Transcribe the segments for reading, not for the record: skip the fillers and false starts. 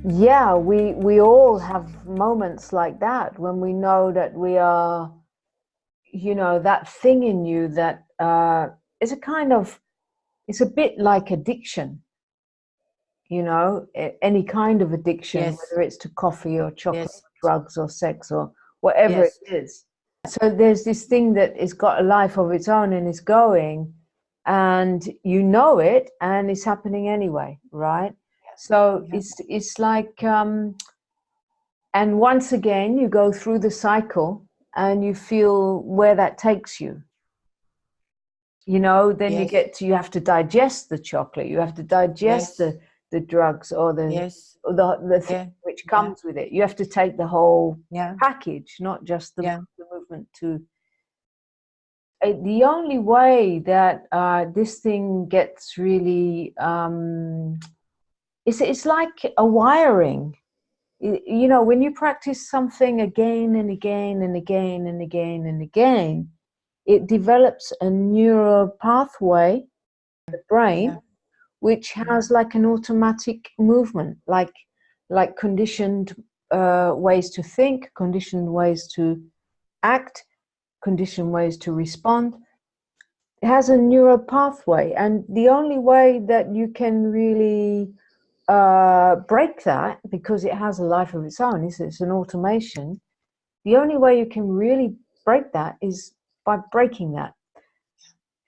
Yeah, we all have moments like that when we know that we are, that thing in you that is a kind of, it's a bit like addiction, any kind of addiction, Yes, whether it's to coffee or chocolate, yes, or drugs or sex or whatever it yes, is. So there's this thing that has got a life of its own and is going, and you know it, and it's happening anyway, right? So yeah, it's like, and once again, you go through the cycle and you feel where that takes you. Then yes, you have to digest the chocolate, you have to digest yes, the drugs or yes, the thing yeah, which yeah, comes with it. You have to take the whole yeah, package, not just yeah, the movement to. The only way that this thing gets really, it's like a wiring. When you practice something again and again and again and again and again, it develops a neural pathway in the brain, yeah, which yeah, has like an automatic movement, like conditioned ways to think, conditioned ways to act, conditioned ways to respond. It has a neural pathway, and the only way that you can really break that, because it has a life of its own, it's an automation. The only way you can really break that is by breaking that,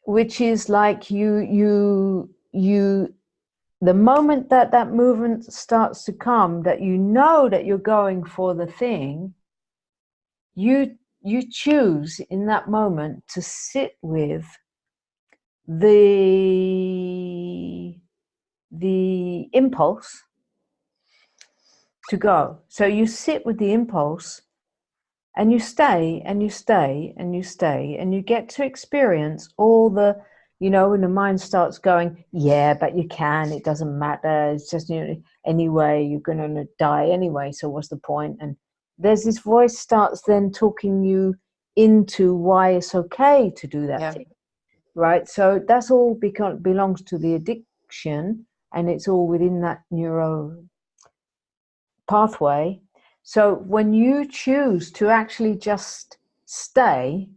which is like you the moment that that movement starts to come, that you know that you're going for the thing, you choose in that moment to sit with the the impulse to go. So you sit with the impulse, and you stay and you stay and you stay, and you get to experience all the, when the mind starts going, yeah, but you can, it doesn't matter, it's just, anyway, you're going to die anyway, so what's the point? And there's this voice starts then talking you into why it's okay to do that yeah, thing, right? So that's all belongs to the addiction, and it's all within that neuro pathway. So when you choose to actually just stay,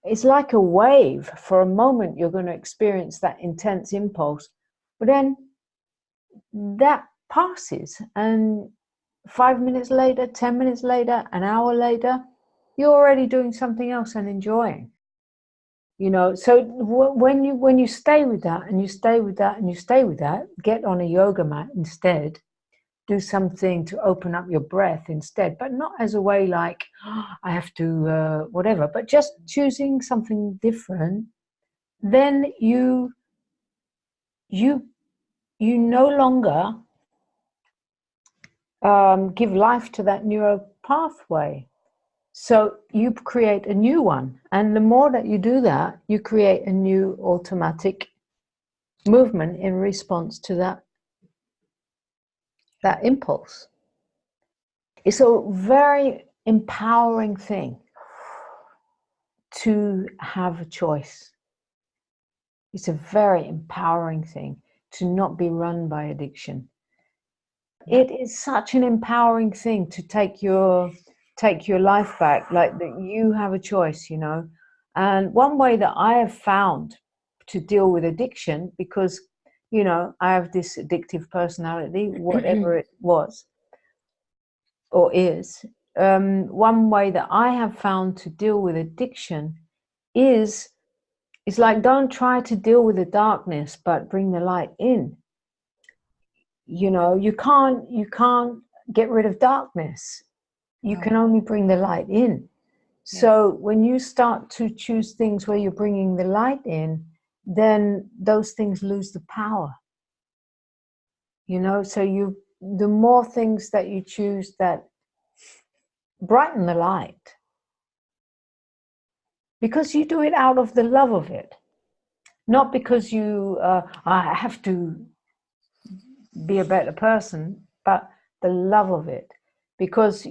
it's like a wave. For a moment, you're going to experience that intense impulse, but then that passes. And 5 minutes later, 10 minutes later, an hour later, you're already doing something else and enjoying. So when you stay with that, and you stay with that, and you stay with that, get on a yoga mat instead, do something to open up your breath instead, but not as a way like, oh, I have to whatever, but just choosing something different. Then you you no longer give life to that neural pathway. So you create a new one, and the more that you do that, you create a new automatic movement in response to that impulse. It's a very empowering thing to have a choice. It's a very empowering thing to not be run by addiction. yeah, It is such an empowering thing to take your life back, like that you have a choice. And one way that I have found to deal with addiction, because I have this addictive personality, whatever it was or is. One way that I have found to deal with addiction is it's like, don't try to deal with the darkness, but bring the light in. You can't get rid of darkness. You no, can only bring the light in. yes, So when you start to choose things where you're bringing the light in, then those things lose the power. So the more things that you choose that brighten the light, because you do it out of the love of it, not because I have to be a better person, but the love of it. Because,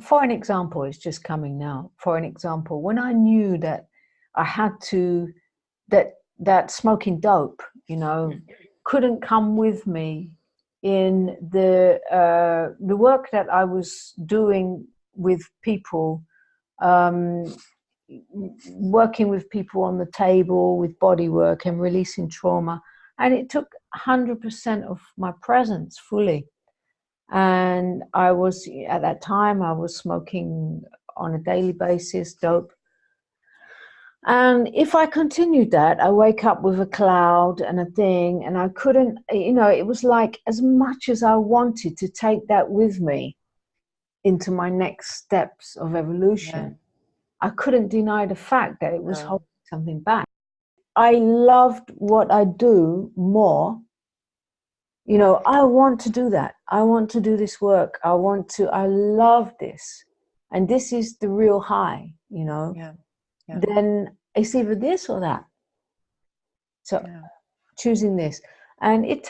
for an example, it's just coming now. For an example, when I knew that I had to, that smoking dope, couldn't come with me in the work that I was doing with people, working with people on the table with body work and releasing trauma. And it took 100% of my presence fully. And I was, at that time, I was smoking on a daily basis, dope. And if I continued that, I wake up with a cloud and a thing, and I couldn't, you know, it was like as much as I wanted to take that with me into my next steps of evolution, I couldn't deny the fact that it was holding something back. I loved what I do more. You know, I want to do that. I want to do this work. I love this. And this is the real high, you know. Then it's either this or that. So choosing this. And it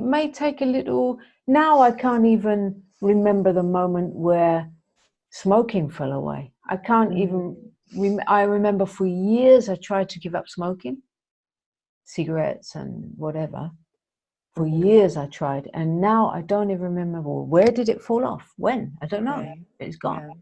may take a little. Now I can't even remember the moment where smoking fell away. I can't even. I remember for years I tried to give up smoking, cigarettes and whatever. For years I tried, and now I don't even remember. Well, where did it fall off? When? I don't know. It's gone.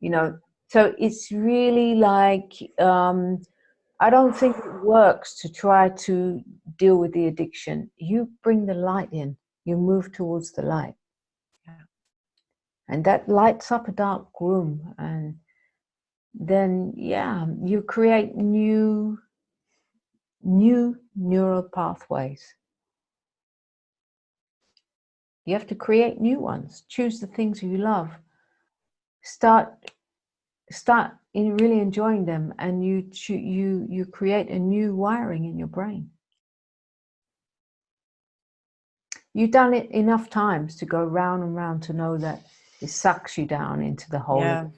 You know. So it's really like. I don't think it works to try to deal with the addiction. You bring the light in. You move towards the light. And that lights up a dark room. And then, you create new neural pathways. You have to create new ones. Choose the things you love. Start in really enjoying them, and you create a new wiring in your brain. You've done it enough times to go round and round to know that it sucks you down into the hole.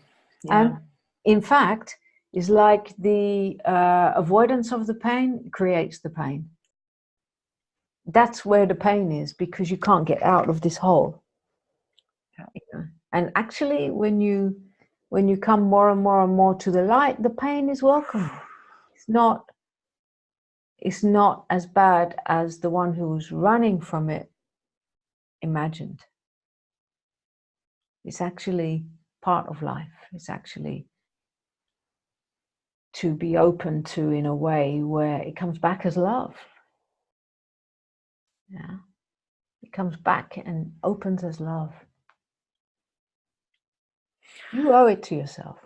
And in fact, it's like the avoidance of the pain creates the pain. That's where the pain is, because you can't get out of this hole. You know? And actually, when you come more and more and more to the light, the pain is welcome. It's not as bad as the one who's running from it imagined. It's actually part of life. It's actually to be open to in a way where it comes back as love. Yeah. It comes back and opens as love. You owe it to yourself.